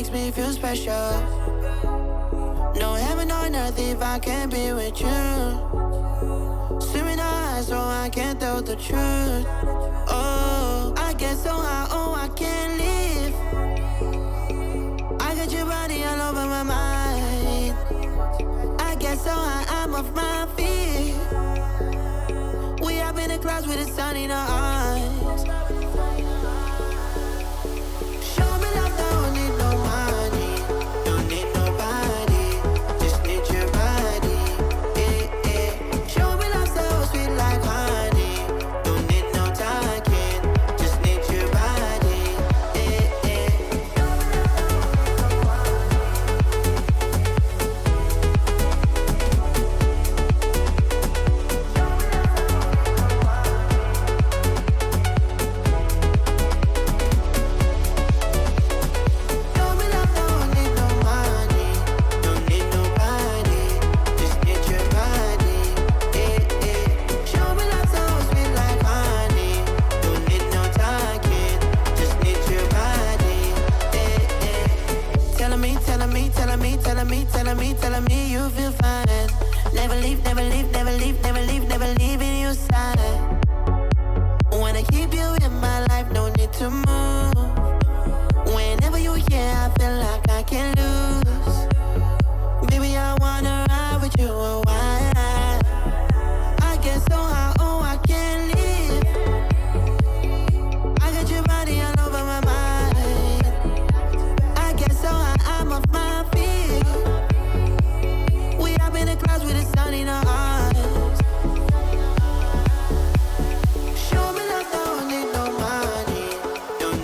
makes me feel special. No heaven on earth if I can't be with you. Swimming eyes so I can't tell the truth. Oh, I get so high, oh, I can't live. I got your body all over my mind. I get so high, I'm off my feet. We up in the clouds with the sun in our eyes. Show me love, don't need no money. Don't need nobody, just need your body. Eh, eh. Show me love so sweet like honey. Don't need no talking, just need your body. Eh, eh. Show me love, don't need no money. Don't need nobody, just need your body. Eh, eh. Show me love so sweet like honey. Don't need no talking, just need your body. Eh, eh. Telling me, telling me, telling me, telling me, telling me, telling me you feel fine. Never leave, never leave, never leave, never leave, never leaving your side. Wanna keep you in my life, no need to move. Whenever you're here, I feel like I can lose. Baby, I wanna ride with you a while. I get so high, oh, I can't live. I got your body all over my mind. I get so high, I'm off my feet. We up in the clouds with the sun in our eyes. Show me love, don't need no money. Don't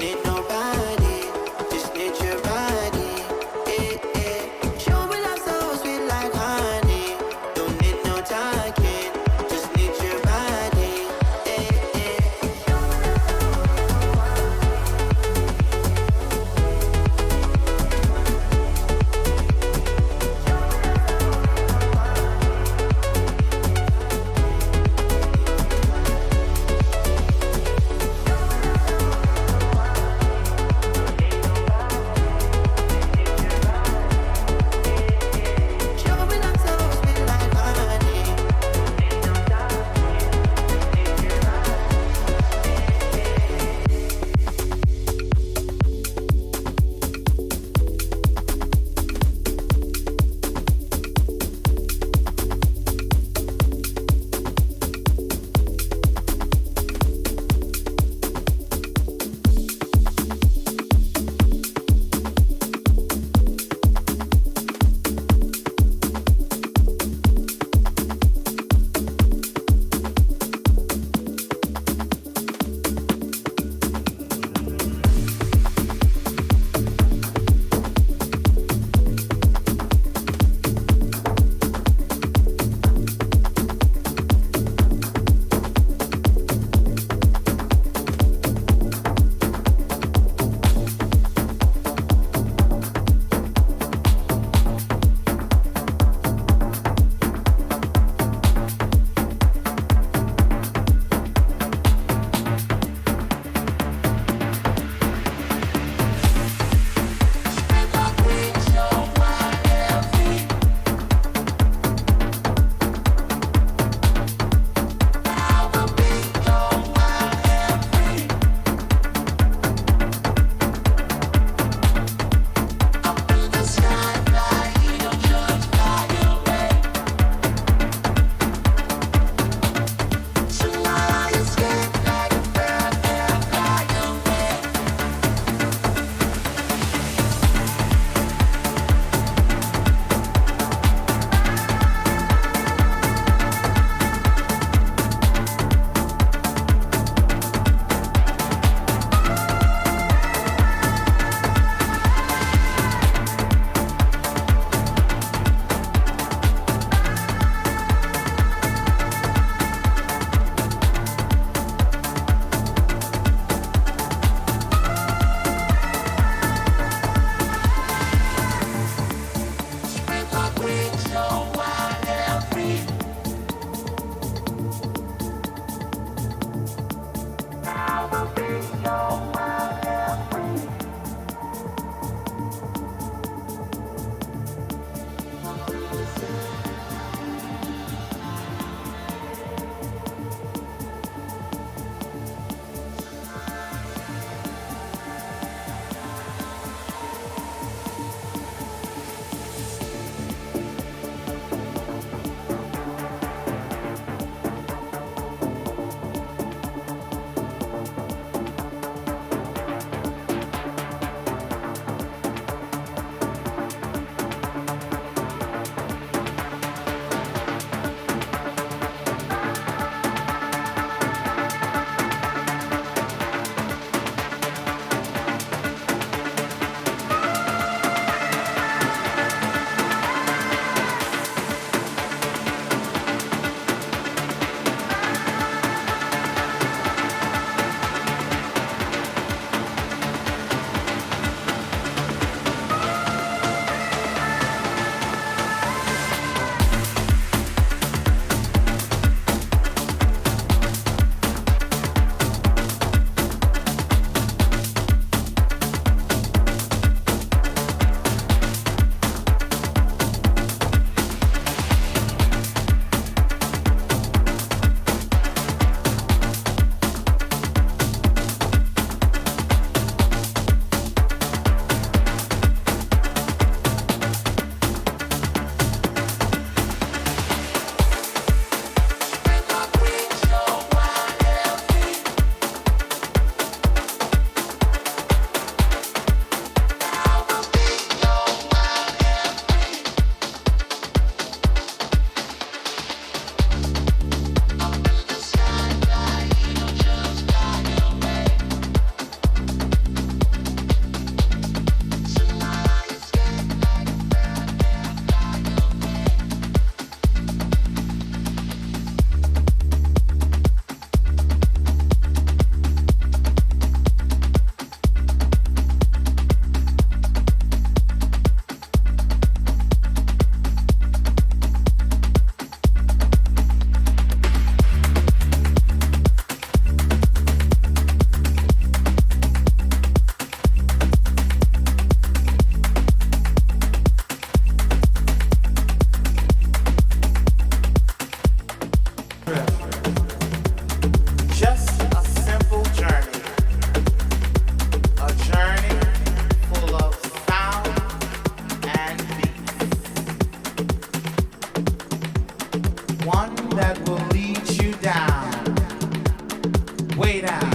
way down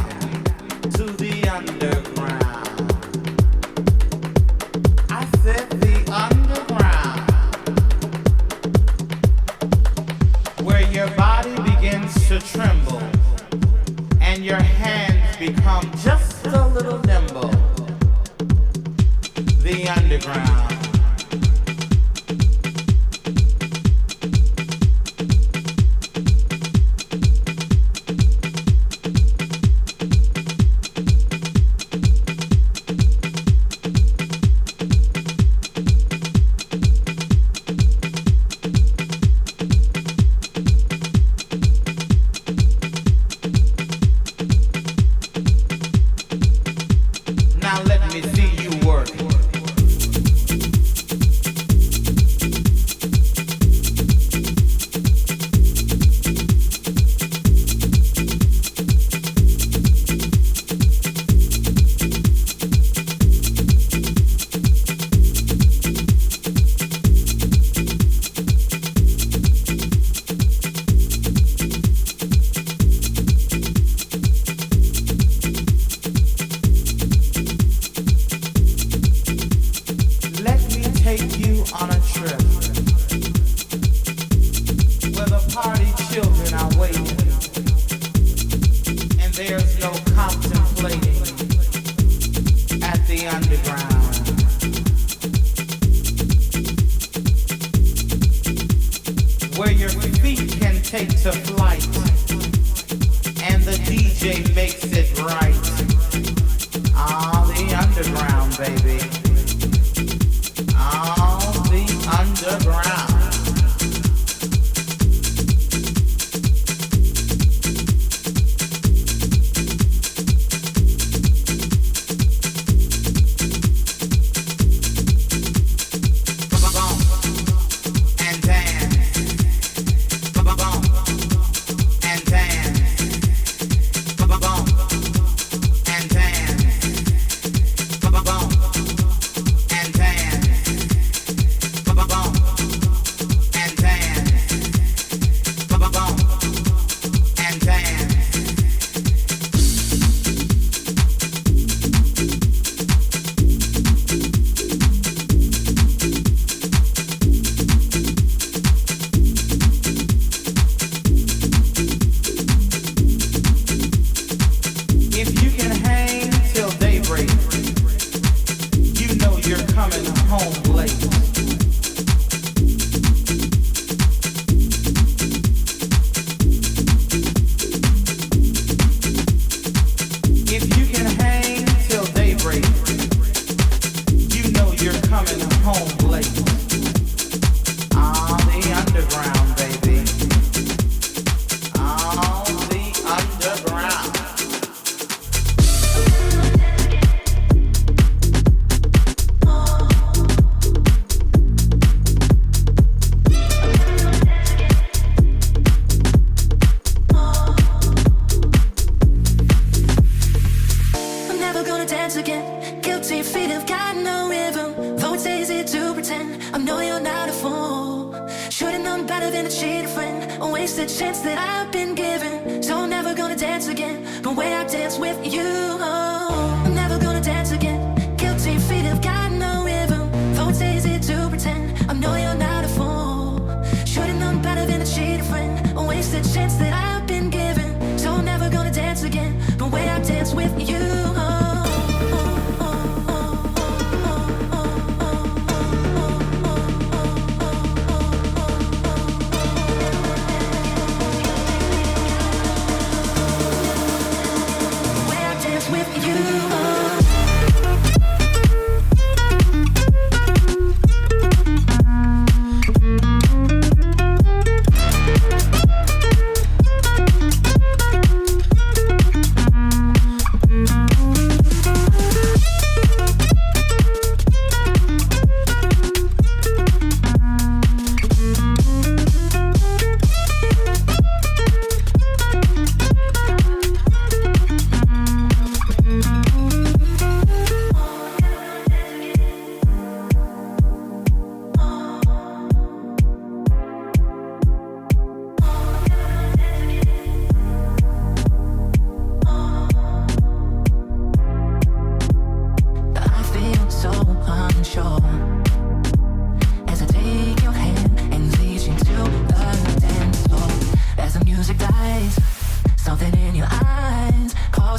to the underground. I said the underground, where your body begins to tremble and your hands become just a little nimble. The underground.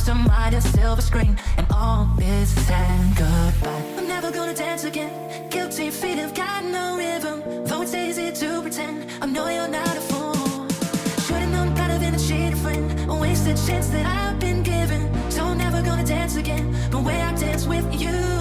lost her mind, a silver screen, and all is said and goodbye. I'm never gonna dance again. Guilty feet have got no rhythm. Though it's easy to pretend, I know you're not a fool. Should've known better than to cheat a friend. A wasted chance that I've been given. So I'm never gonna dance again, but where I dance with you.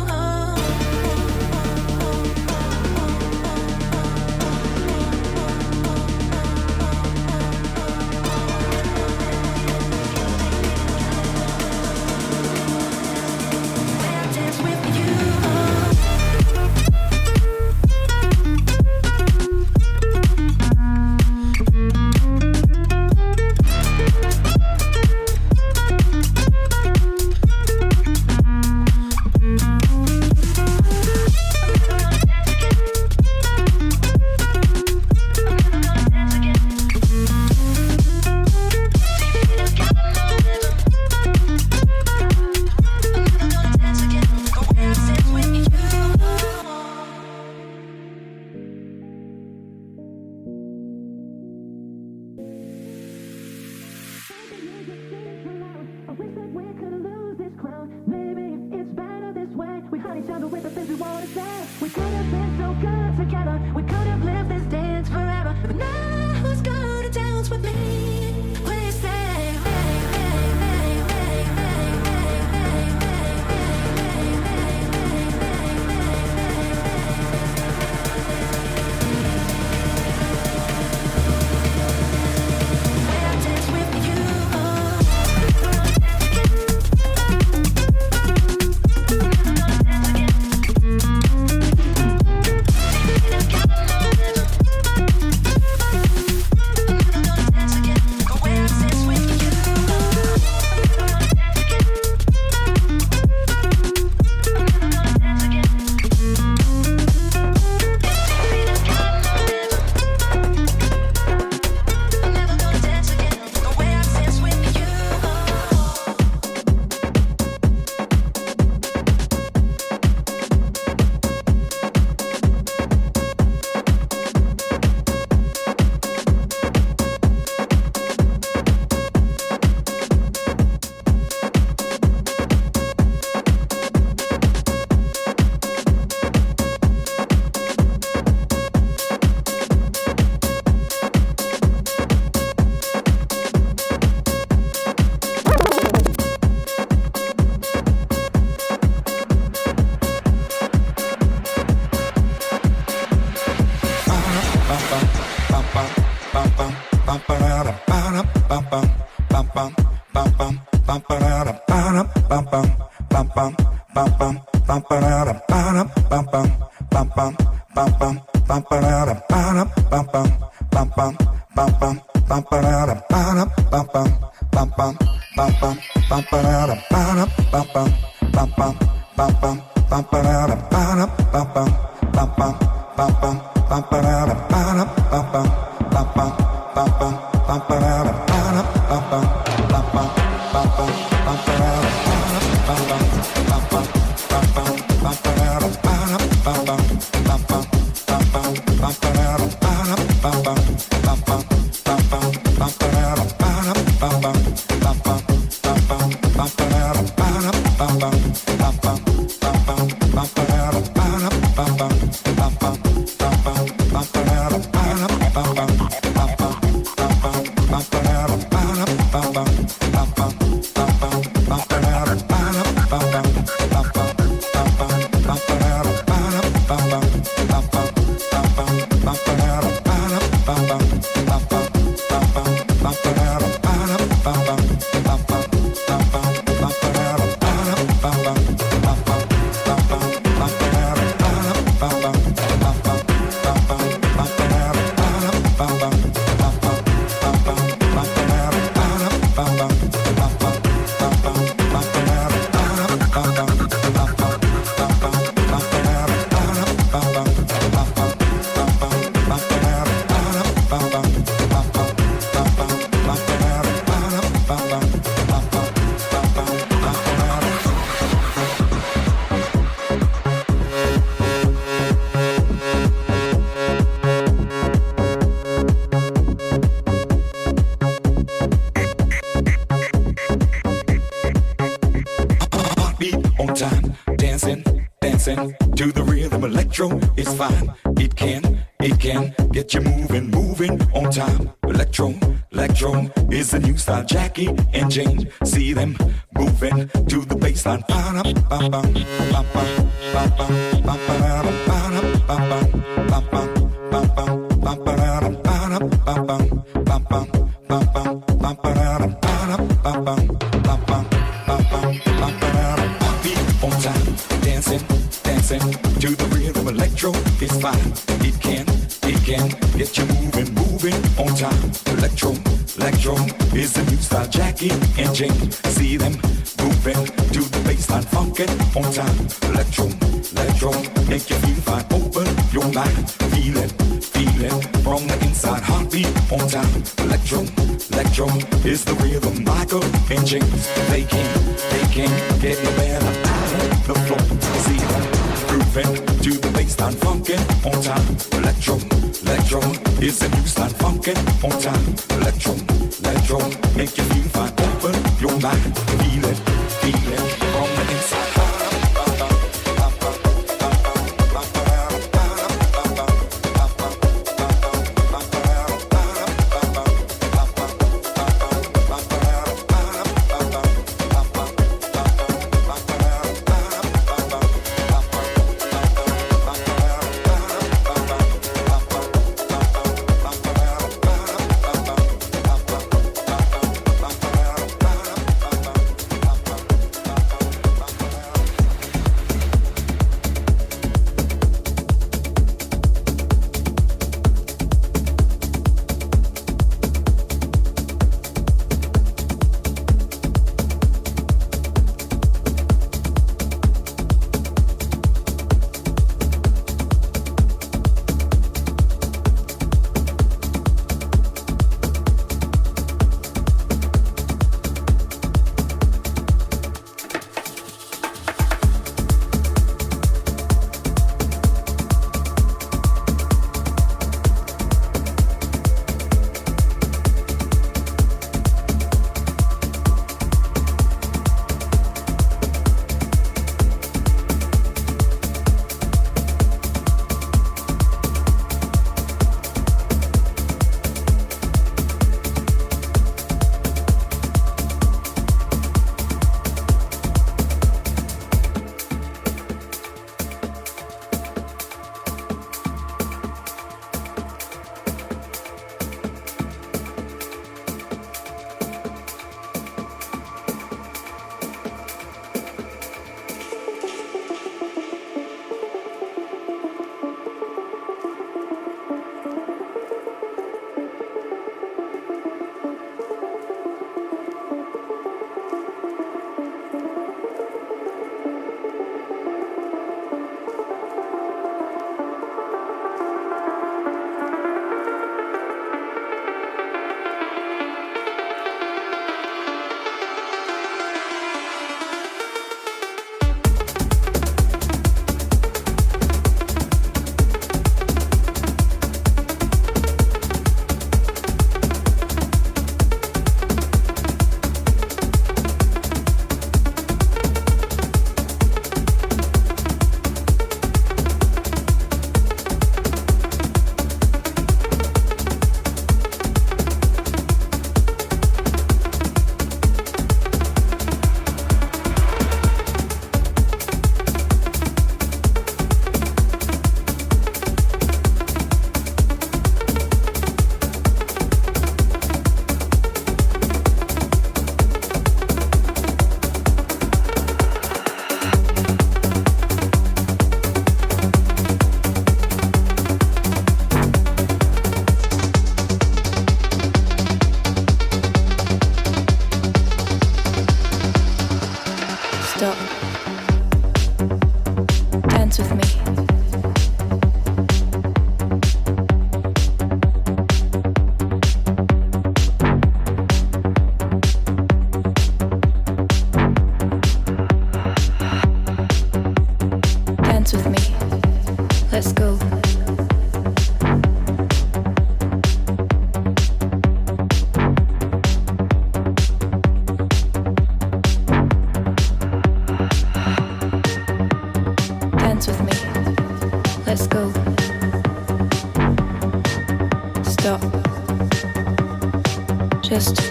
dancing to the rhythm. Electro is fine. It can get you moving on time. Electro is the new style. Jackie and Jane, see them moving to the bassline. On time, dancing to the rhythm. Electro is fine. It can get you moving on time. Electro is the new style. Jackie and Jane, see them moving to the bassline. Funkin' on time. Electro, make you feel fine. Open your mind, feel it from the inside. Heartbeat on time. Electro is the rhythm. Michael and James, they can get no better out the floor. See them grooving to the bassline. Funkin' on time. Electro is the new style. Funkin' on time. Electro, make you feel fine. Open your mind, feel it from the inside.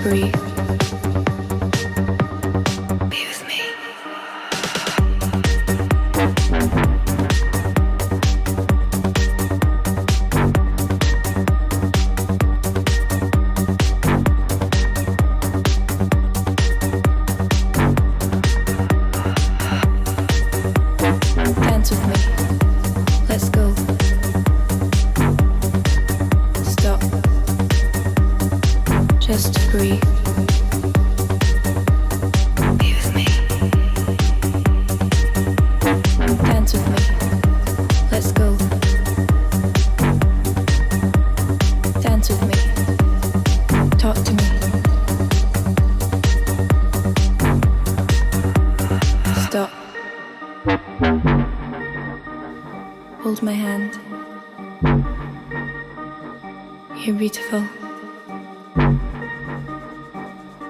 breathe. Be with me. Dance with me. Let's go. Stop. Just breathe. Be with me. Dance with me. Let's go. Dance with me. Talk to me. Stop. Hold my hand. You're beautiful.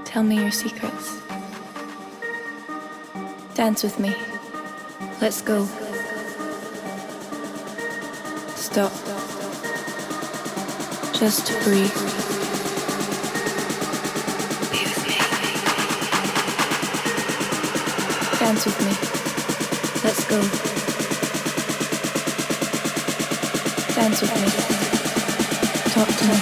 Tell me your secrets. Dance with me. Let's go. Stop. Just breathe. Be with me. Dance with me. Let's go. Dance with me. Talk to me.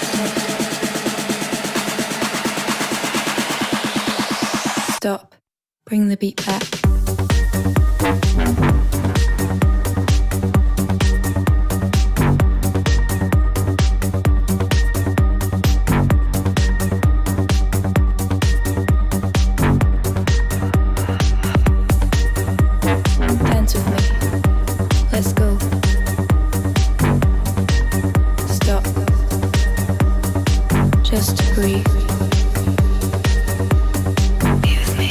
Stop. Bring the beat back. Dance with me. Let's go. Stop. Just breathe. Be with me.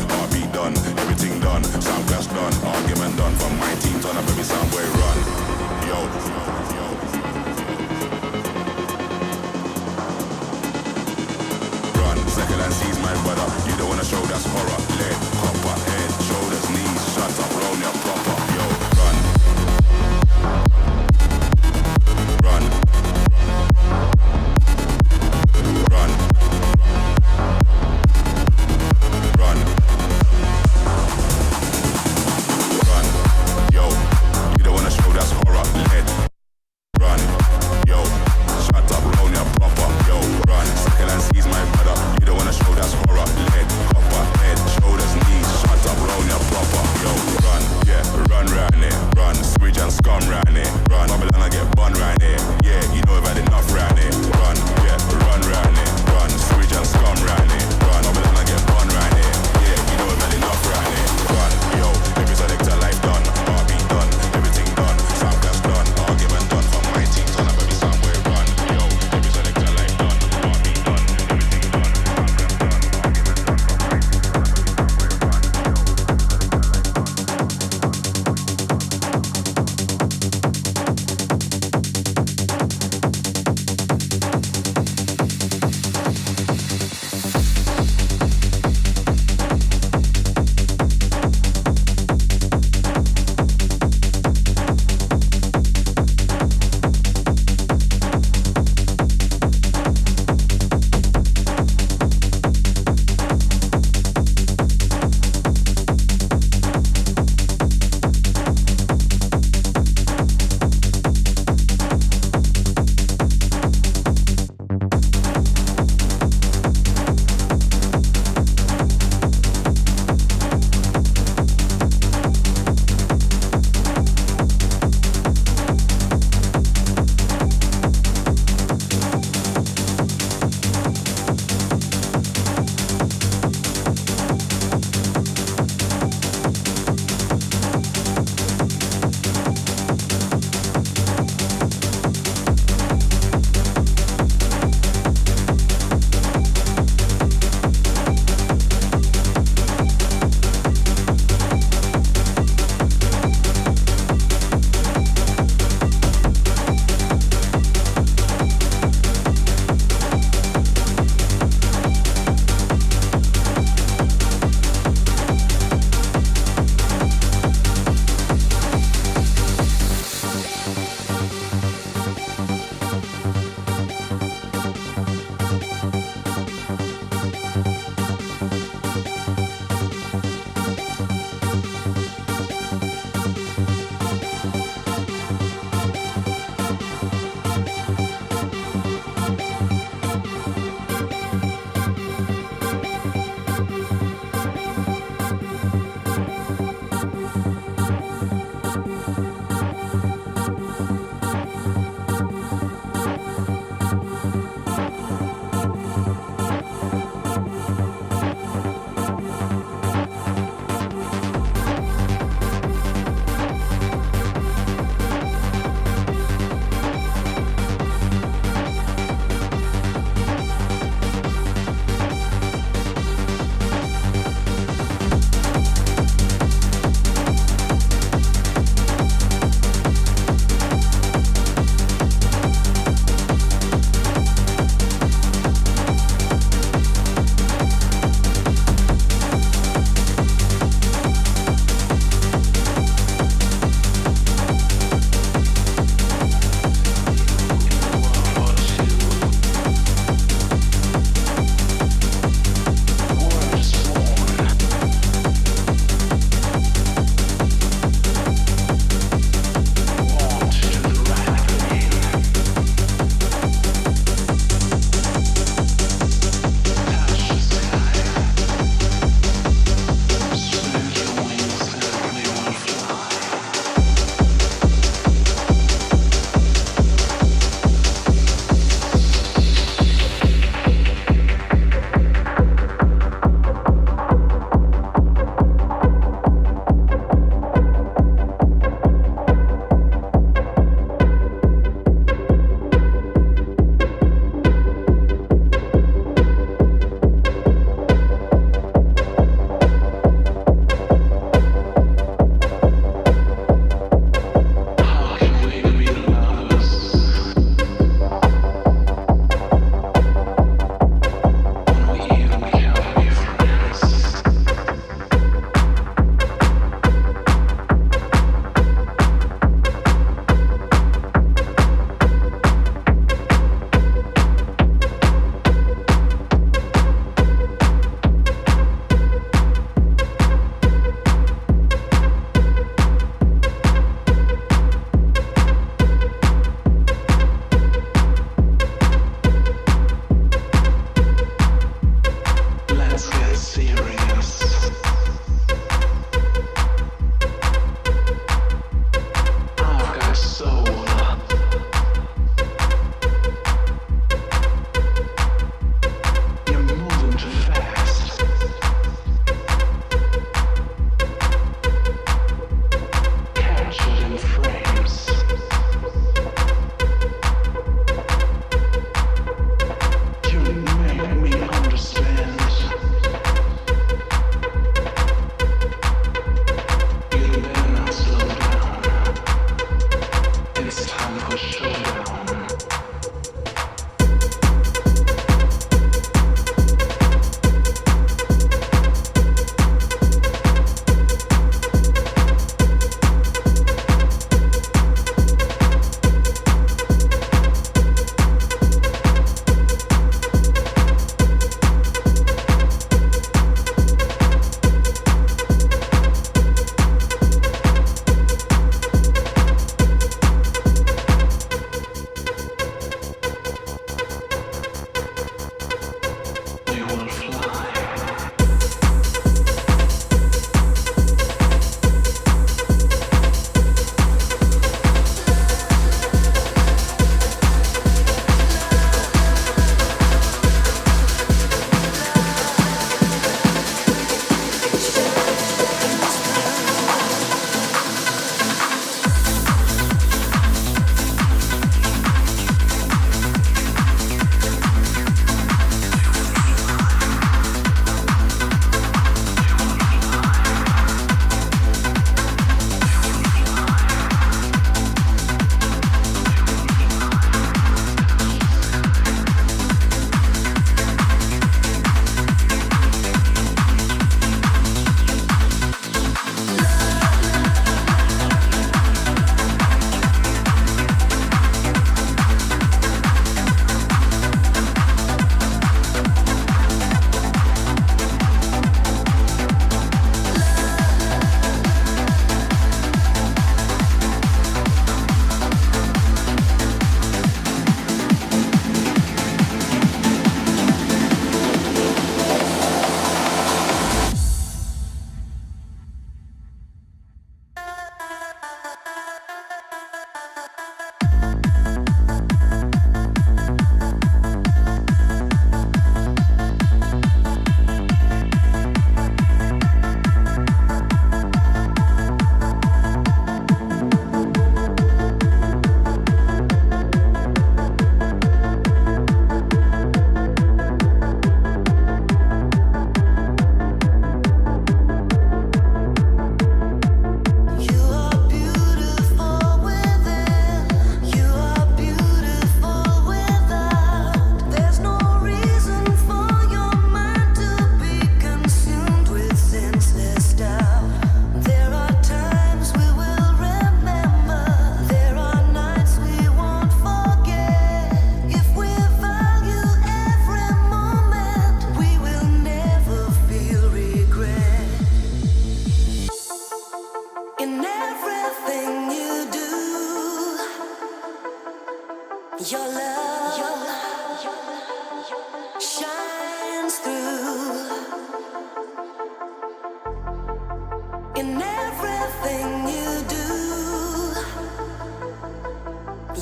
heartbeat done, everything done, sound clash done, argument done. From my team turn up every sound way run. Yo. Run, second and seize my brother. You don't wanna show that's horror. Lead, copper, head, shoulders, knees, shut up, roll your proper. Yo, run. Run. Run. Run. Run. Yo, you don't wanna show that's horror. Lead. Run. Yo, shut up, roll your proper. Yo, run. Second and seize my brother. You don't wanna show that's horror. Lead, copper, head, shoulders,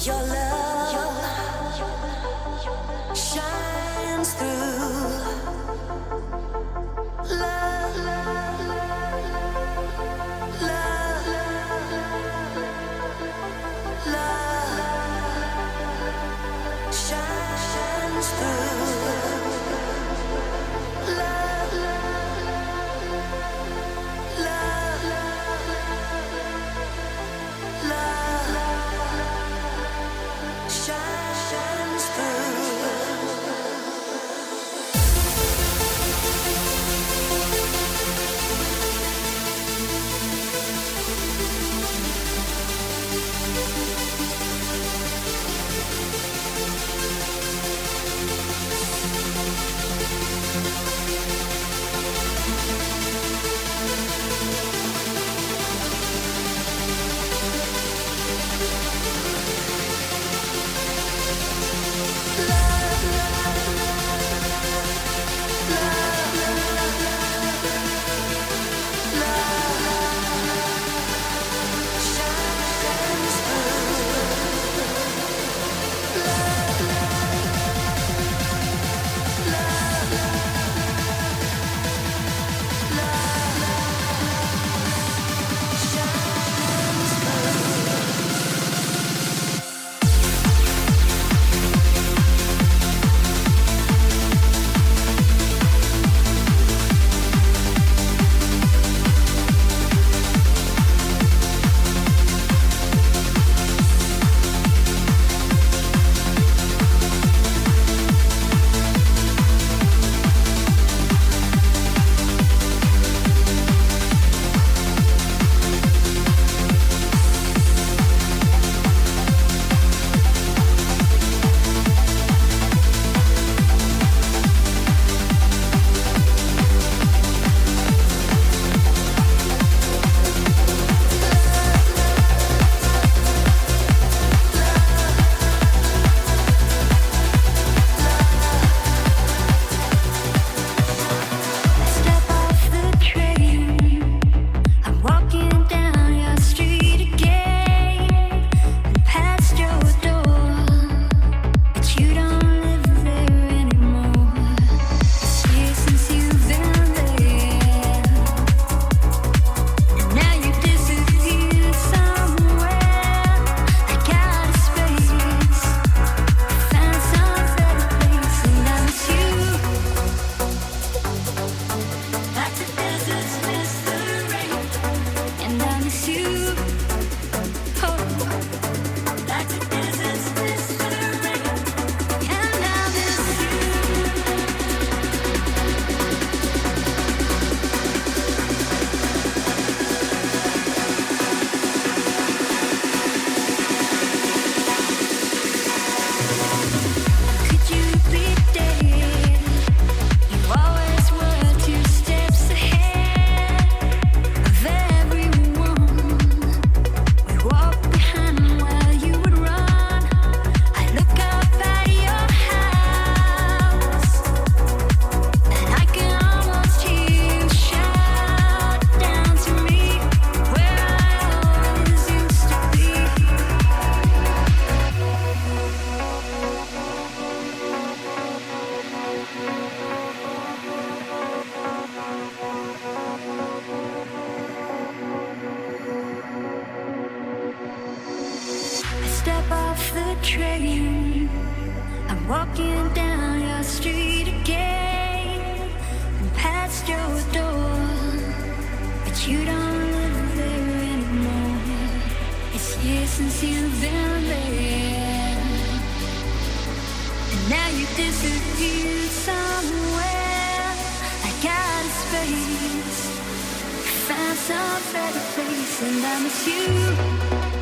Your love shines through. Love, love, love shines through. Love, love, love shines through. train. I'm walking down your street again and past your door, but you don't live there anymore. It's years since you've been there, and now you disappeared somewhere like out of space. Found some better place, and I miss you.